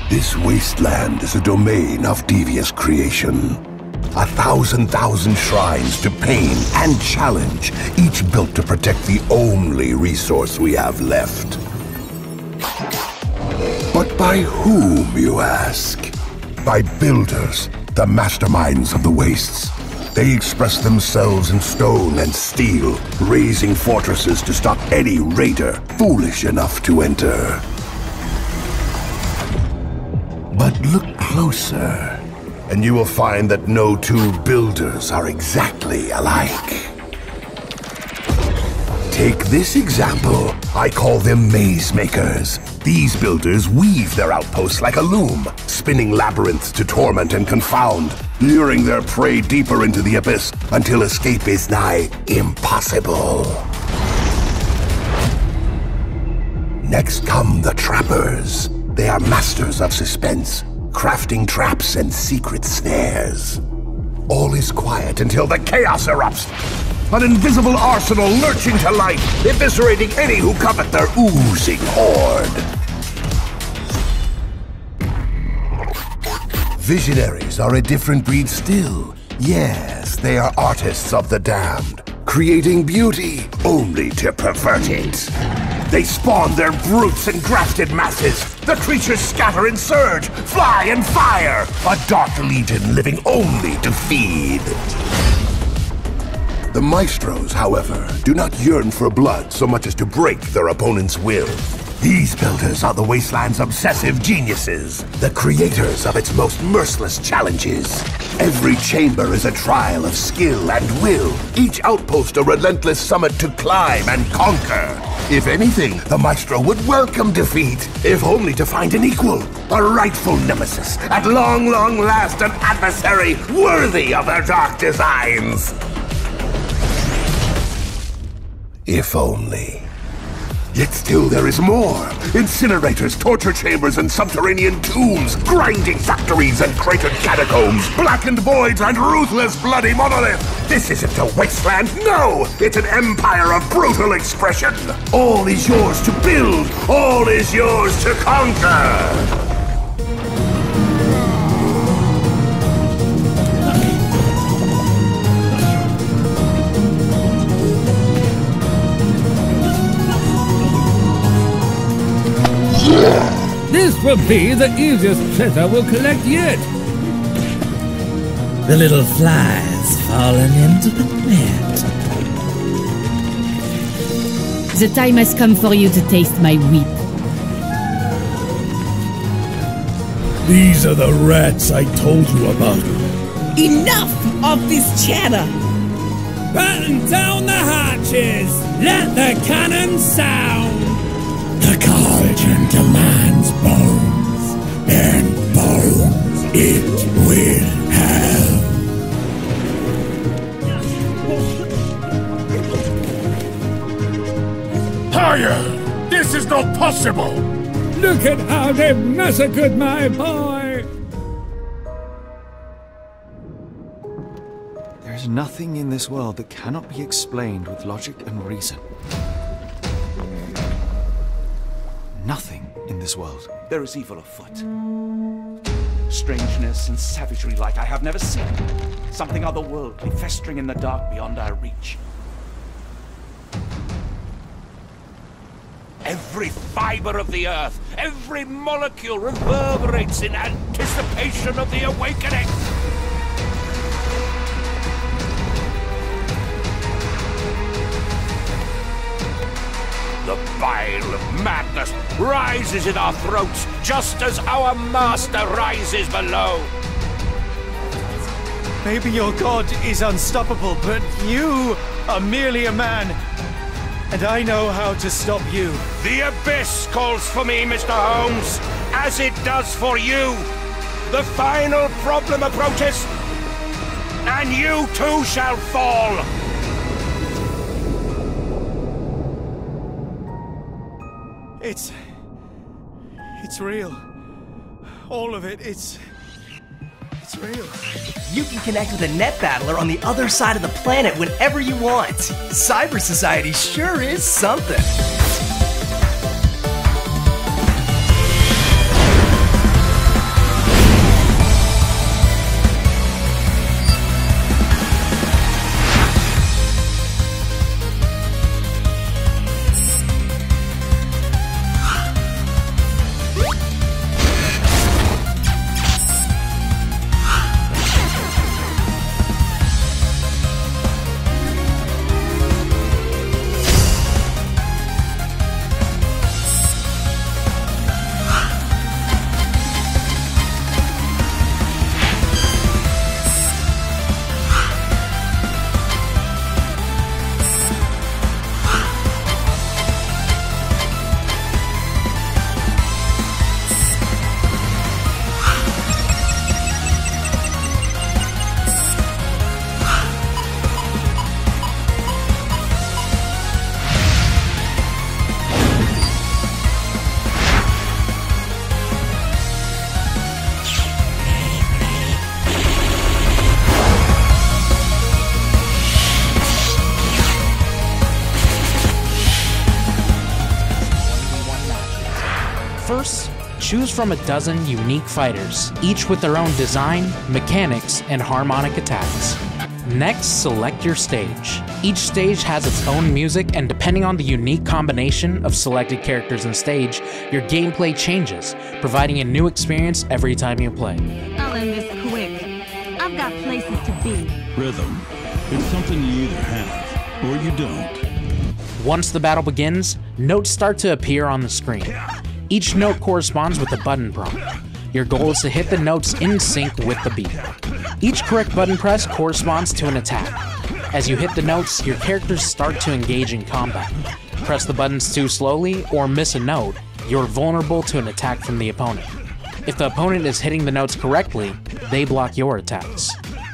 This wasteland is a domain of devious creation. 1,000 shrines to pain and challenge, each built to protect the only resource we have left. But by whom, you ask? By builders, the masterminds of the wastes. They express themselves in stone and steel, raising fortresses to stop any raider foolish enough to enter. But look closer, and you will find that no two builders are exactly alike. Take this example. I call them maze makers. These builders weave their outposts like a loom, spinning labyrinths to torment and confound, luring their prey deeper into the abyss until escape is nigh impossible. Next come the trappers. They are masters of suspense, crafting traps and secret snares. All is quiet until the chaos erupts. An invisible arsenal lurching to life, eviscerating any who covet their oozing horde. Visionaries are a different breed still. Yes, they are artists of the damned, creating beauty only to pervert it. They spawn their brutes and grafted masses. The creatures scatter and surge, fly and fire. A dark legion living only to feed. The maestros, however, do not yearn for blood so much as to break their opponent's will. These builders are the wasteland's obsessive geniuses, the creators of its most merciless challenges. Every chamber is a trial of skill and will, each outpost a relentless summit to climb and conquer. If anything, the maestro would welcome defeat, if only to find an equal, a rightful nemesis, at long last an adversary worthy of their dark designs. If only. Yet still there is more. Incinerators, torture chambers, and subterranean tombs, grinding factories and cratered catacombs, blackened voids and ruthless bloody monolith. This isn't a wasteland, no! It's an empire of brutal expression. All is yours to build, all is yours to conquer. This will be the easiest treasure we'll collect yet. The little flies fallen into the net. The time has come for you to taste my whip. These are the rats I told you about. Enough of this chatter! Batten down the hatches! Let the cannon sound! The cauldron demands bones, and bones it will have. Higher! This is not possible! Look at how they've massacred my boy! There is nothing in this world that cannot be explained with logic and reason. Nothing in this world. There is evil afoot. Strangeness and savagery like I have never seen. Something otherworldly festering in the dark beyond our reach. Every fiber of the earth, every molecule reverberates in anticipation of the awakening. The bile of madness rises in our throats, just as our master rises below. Maybe your god is unstoppable, but you are merely a man. And I know how to stop you. The abyss calls for me, Mr. Holmes, as it does for you. The final problem approaches, and you too shall fall. It's real. All of it, it's real. You can connect with a net battler on the other side of the planet whenever you want. Cyber Society sure is something. First, choose from a dozen unique fighters, each with their own design, mechanics, and harmonic attacks. Next, select your stage. Each stage has its own music, and depending on the unique combination of selected characters and stage, your gameplay changes, providing a new experience every time you play. I'll end this quick. I've got places to be. Rhythm. It's something you either have or you don't. Once the battle begins, notes start to appear on the screen. Each note corresponds with a button prompt. Your goal is to hit the notes in sync with the beat. Each correct button press corresponds to an attack. As you hit the notes, your characters start to engage in combat. Press the buttons too slowly or miss a note, you're vulnerable to an attack from the opponent. If the opponent is hitting the notes correctly, they block your attacks.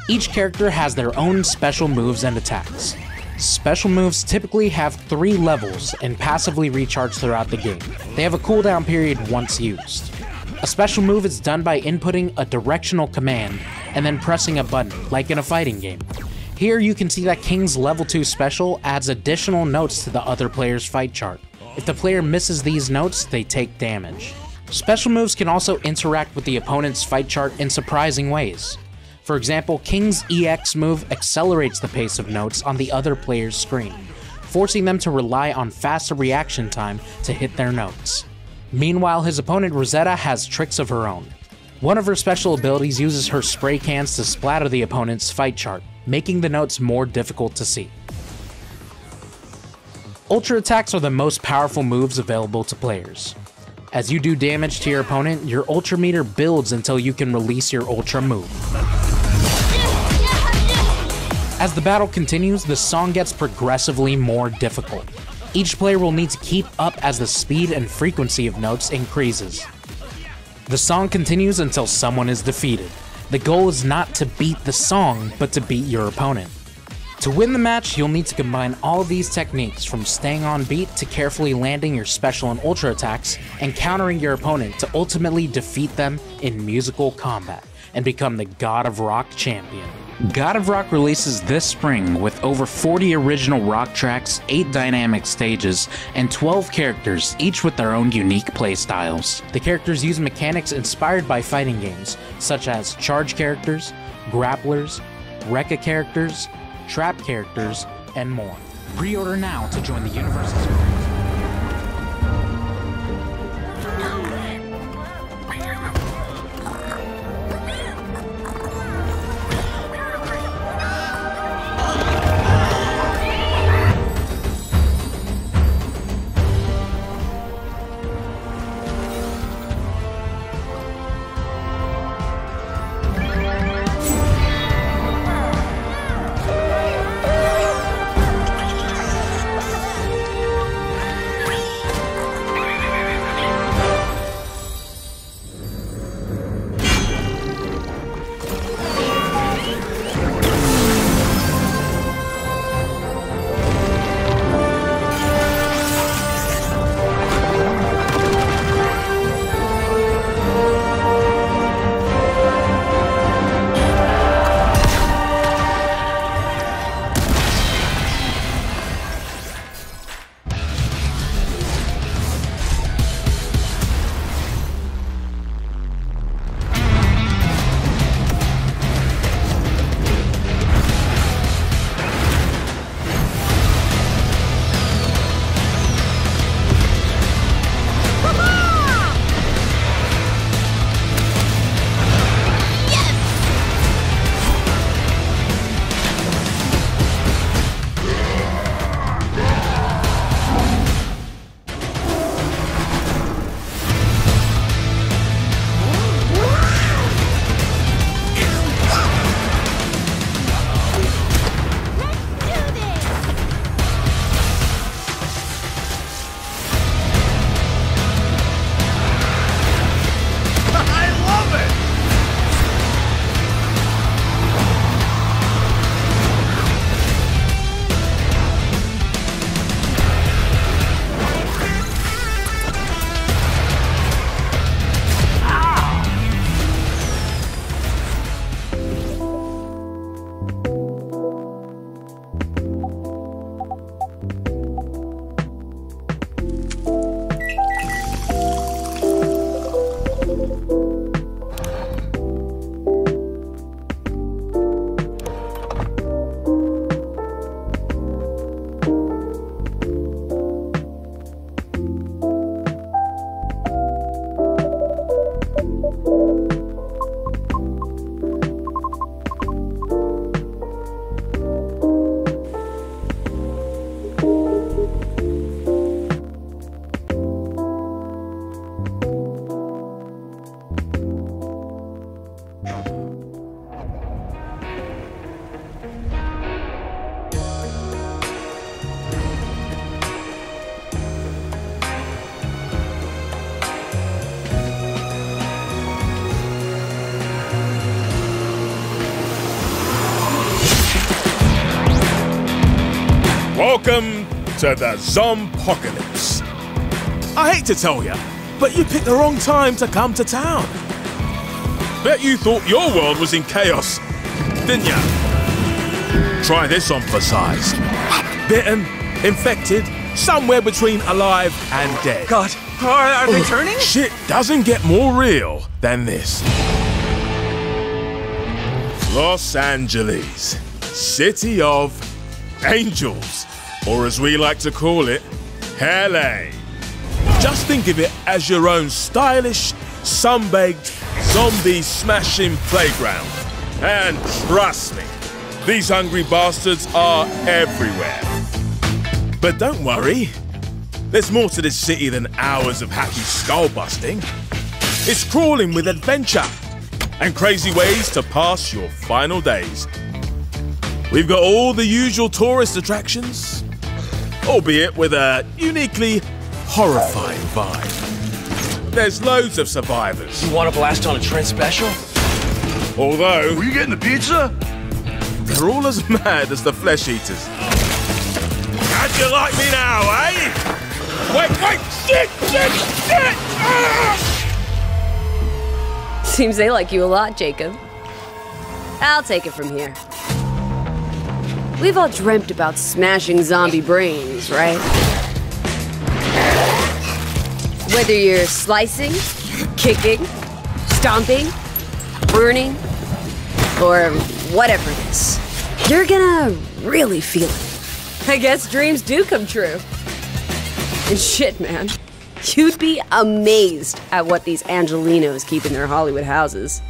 Each character has their own special moves and attacks. Special moves typically have 3 levels and passively recharge throughout the game. They have a cooldown period once used. A special move is done by inputting a directional command and then pressing a button, like in a fighting game. Here you can see that King's level 2 special adds additional notes to the other player's fight chart. If the player misses these notes, they take damage. Special moves can also interact with the opponent's fight chart in surprising ways. For example, King's EX move accelerates the pace of notes on the other player's screen, forcing them to rely on faster reaction time to hit their notes. Meanwhile, his opponent Rosetta has tricks of her own. One of her special abilities uses her spray cans to splatter the opponent's fight chart, making the notes more difficult to see. Ultra attacks are the most powerful moves available to players. As you do damage to your opponent, your ultra meter builds until you can release your ultra move. As the battle continues, the song gets progressively more difficult. Each player will need to keep up as the speed and frequency of notes increases. The song continues until someone is defeated. The goal is not to beat the song, but to beat your opponent. To win the match, you'll need to combine all of these techniques, from staying on beat to carefully landing your special and ultra attacks, and countering your opponent to ultimately defeat them in musical combat and become the God of Rock champion. God of Rock releases this spring with over 40 original rock tracks, 8 dynamic stages, and 12 characters, each with their own unique playstyles. The characters use mechanics inspired by fighting games, such as charge characters, grapplers, Rekka characters, trap characters, and more. Pre-order now to join the universe's Welcome to the Zompocalypse. I hate to tell you, but you picked the wrong time to come to town. Bet you thought your world was in chaos, didn't ya? Try this on for size. Bitten, infected, somewhere between alive and dead. God, are they turning? Shit doesn't get more real than this. Los Angeles, city of angels, or as we like to call it, LA. Just think of it as your own stylish, sun-baked, zombie-smashing playground. And trust me, these hungry bastards are everywhere. But don't worry, there's more to this city than hours of happy skull-busting. It's crawling with adventure and crazy ways to pass your final days. We've got all the usual tourist attractions, albeit with a uniquely horrifying vibe. There's loads of survivors. You want to blast on a Trent special? Although... Were you getting the pizza? They're all as mad as the flesh eaters. How'd you like me now, eh? Wait, shit! Ah! Seems they like you a lot, Jacob. I'll take it from here. We've all dreamt about smashing zombie brains, right? Whether you're slicing, kicking, stomping, burning, or whatever it is, you're gonna really feel it. I guess dreams do come true. And shit, man. You'd be amazed at what these Angelinos keep in their Hollywood houses.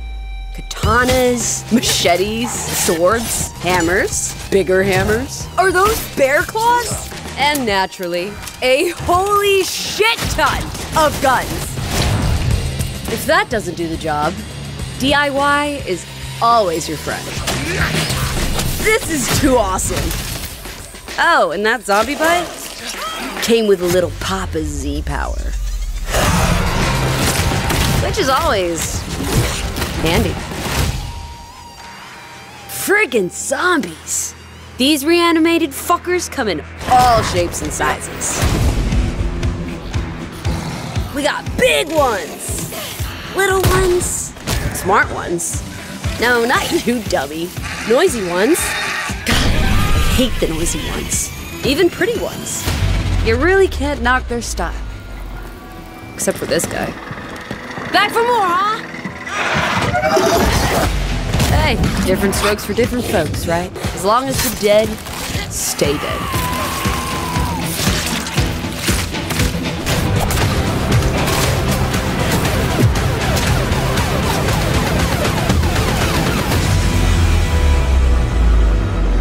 Katanas, machetes, swords, hammers, bigger hammers. Are those bear claws? And naturally, a holy shit ton of guns. If that doesn't do the job, DIY is always your friend. This is too awesome. Oh, and that zombie bite came with a little Papa Z power. Which is always handy. Friggin' zombies. These reanimated fuckers come in all shapes and sizes. We got big ones, little ones, smart ones. No, not you, dummy. Noisy ones. God, I hate the noisy ones. Even pretty ones. You really can't knock their style. Except for this guy. Back for more, huh? Hey, different strokes for different folks, right? As long as the dead stay dead.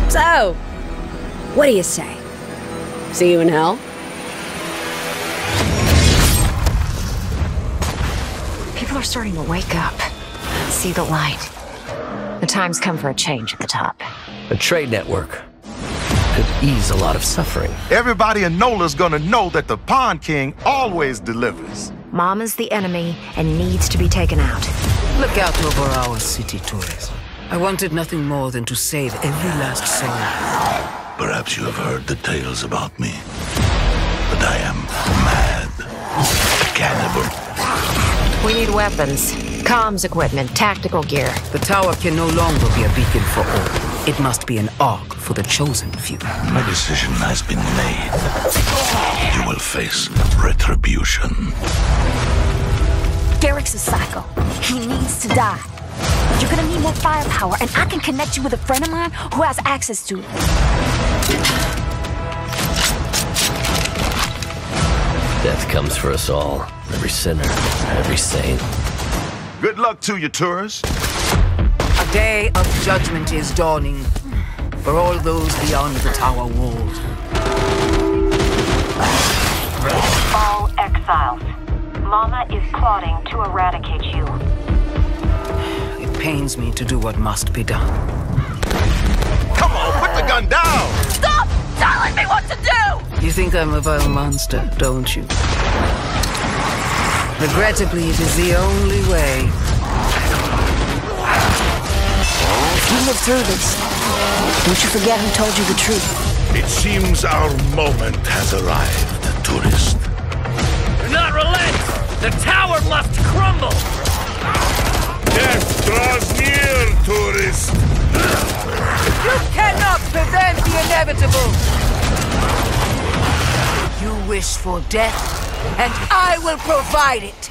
So, what do you say? See you in hell? People are starting to wake up, see the light. The time's come for a change at the top. A trade network could ease a lot of suffering. Everybody in NOLA's gonna know that the Pond King always delivers. Mama's the enemy and needs to be taken out. Look out over our city, Torres. I wanted nothing more than to save every last soul. Perhaps you have heard the tales about me, but I am mad. Cannibal. We need weapons, comms equipment, tactical gear. The tower can no longer be a beacon for all. It must be an ark for the chosen few. My decision has been made. You will face retribution. Derek's a psycho. He needs to die. You're gonna need more firepower, and I can connect you with a friend of mine who has access to it. Death comes for us all. Every sinner, every saint. Good luck to you, tourists. A day of judgment is dawning for all those beyond the tower walls. All exiles. Mama is plotting to eradicate you. It pains me to do what must be done. Come on, put the gun down! Stop telling me what to do! You think I'm a vile monster, don't you? Regrettably, it is the only way. You lived through this. Don't you forget who told you the truth. It seems our moment has arrived, tourist. Do not relent! The tower must crumble! Death draws near, tourist! You cannot prevent the inevitable! You wish for death, and I will provide it!